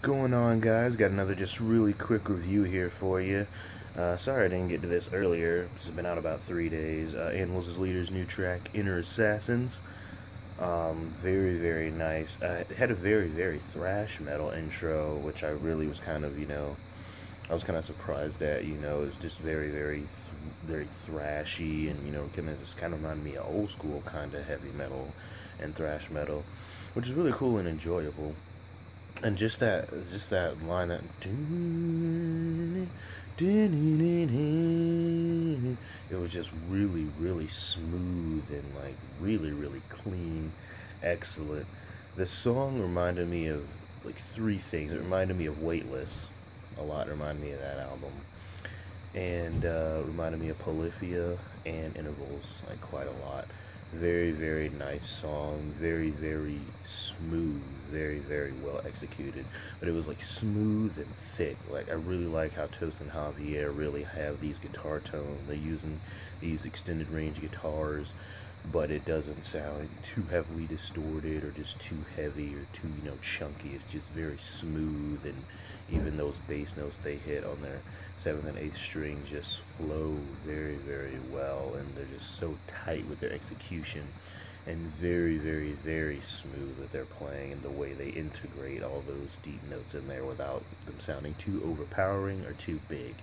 going on, guys? Got another just really quick review here for you. Sorry I didn't get to this earlier. It's been out about 3 days. Animals as Leaders' new track, Inner Assassins. Very, very nice. It had a very, very thrash metal intro, which I really was kind of, I was kind of surprised at. It's just very, very, very thrashy, and just kind of reminded me of old school kind of heavy metal and thrash metal, which is really cool and enjoyable. And just that line that it was just really, really smooth and like really, really clean, excellent. The song reminded me of like three things. It reminded me of Weightless a lot. It reminded me of that album, and reminded me of Polyphia and Intervals like quite a lot. Very, very nice song, very, very smooth, very, very well executed, but it was like smooth and thick. Like, I really like how Toast and Javier really have these guitar tones. They're using these extended range guitars, but it doesn't sound too heavily distorted or just too heavy or too, chunky. It's just very smooth, and even those bass notes they hit on their 7th and 8th string just flow very, very well, and they're just so tight with their execution and very, very, very smooth with their playing and the way they integrate all those deep notes in there without them sounding too overpowering or too big.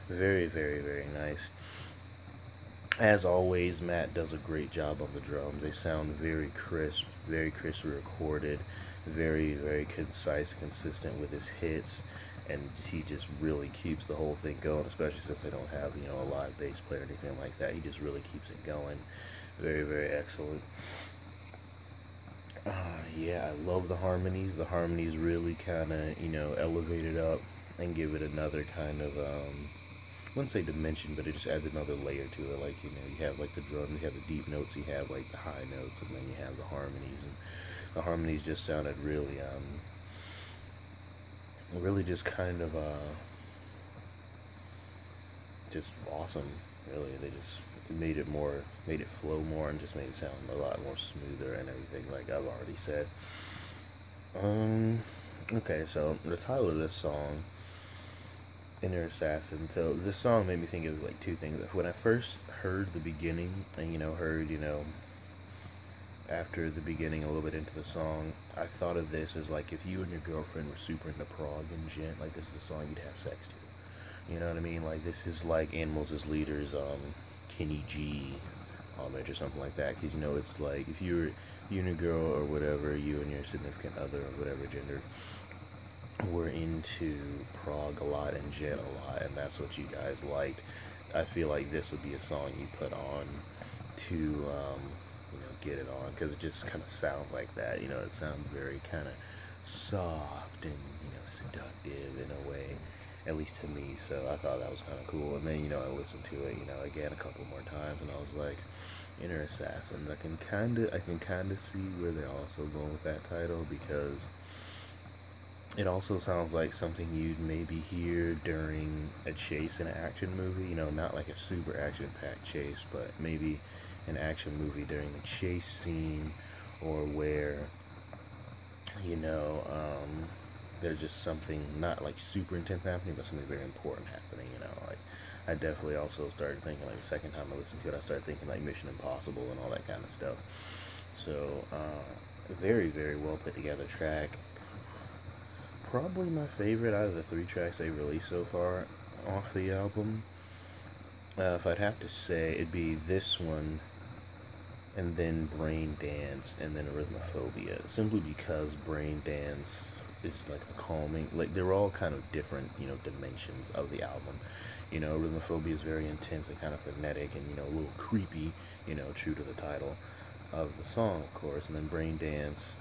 Very, very, very nice. As always, Matt does a great job on the drums. They sound very crisply recorded, very, very concise, consistent with his hits, and he just really keeps the whole thing going, especially since they don't have, a live bass player or anything like that. He just really keeps it going. Very, very excellent. Yeah, I love the harmonies. The harmonies really kind of, elevate it up and give it another kind of, I wouldn't say dimension, but it just adds another layer to it. Like, you have like the drums, you have the deep notes, you have like the high notes, and then you have the harmonies. And the harmonies just sounded really, really just kind of, just awesome. Really, they just made it flow more, and just made it sound a lot more smoother and everything, like I've already said. Okay, so the title of this song, Inner Assassin. So this song made me think of like two things. When I first heard the beginning, and after the beginning a little bit into the song, I thought of this as like if you and your girlfriend were super into prog and djent, like this is the song you'd have sex to. You know what I mean? Like, this is like Animals as Leaders, Kenny G homage or something like that. Because it's like if you and your girl or whatever, you and your significant other or whatever gender were into prog a lot and djent a lot, and that's what you guys liked, I feel like this would be a song you put on to get it on, because it just kind of sounds like that. It sounds very kind of soft and seductive in a way, at least to me. So I thought that was kind of cool. And then I listened to it again a couple more times, and I was like, Inner Assassins. I can kind of see where they're also going with that title, because it also sounds like something you'd maybe hear during a chase in an action movie. Not like a super action-packed chase, but maybe an action movie during a chase scene, or where, there's just something not like super intense happening, but something very important happening. Like, I definitely also started thinking, like, the second time I listened to it, I started thinking like Mission Impossible and all that kind of stuff. So, very, very well put together track. Probably my favorite out of the 3 tracks they've released so far off the album. If I'd have to say, it'd be this one, and then Brain Dance, and then Arithmophobia. Simply because Brain Dance is like a calming, like, they're all kind of different, dimensions of the album. Arithmophobia is very intense and kind of frenetic and, a little creepy, true to the title of the song, of course. And then Brain Dance,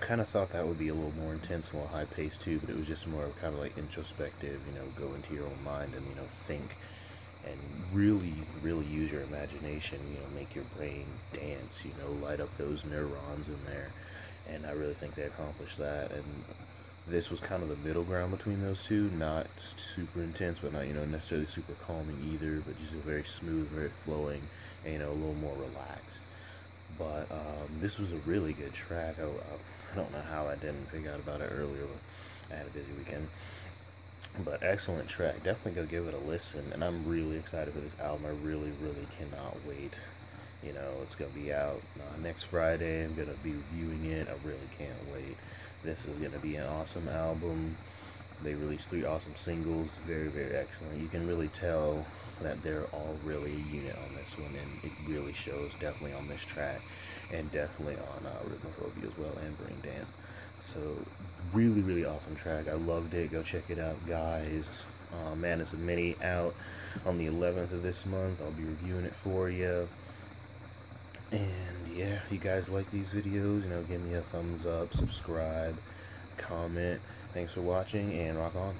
kind of thought that would be a little more intense, a little high paced too, but it was just more kind of like introspective, go into your own mind and, think, and really, really use your imagination, make your brain dance, light up those neurons in there. And I really think they accomplished that. And this was kind of the middle ground between those two, not super intense, but not, necessarily super calming either, but just a very smooth, very flowing, and, a little more relaxed. But this was a really good track. I don't know how I didn't figure out about it earlier, But excellent track. Definitely go give it a listen. And I'm really excited for this album. I really, really cannot wait. You know, it's going to be out next Friday. I'm going to be reviewing it. I really can't wait. This is going to be an awesome album. They released 3 awesome singles. Very, very excellent. You can really tell that they're all really a unit on this one. And it really shows definitely on this track. And definitely on Rhythmophobia as well, and Brain Dance. So, really, really awesome track. I loved it. Go check it out, guys. Man, it's a mini out on the 11th of this month. I'll be reviewing it for you. And yeah, if you guys like these videos, you know, give me a thumbs up, subscribe, comment. Thanks for watching, and rock on.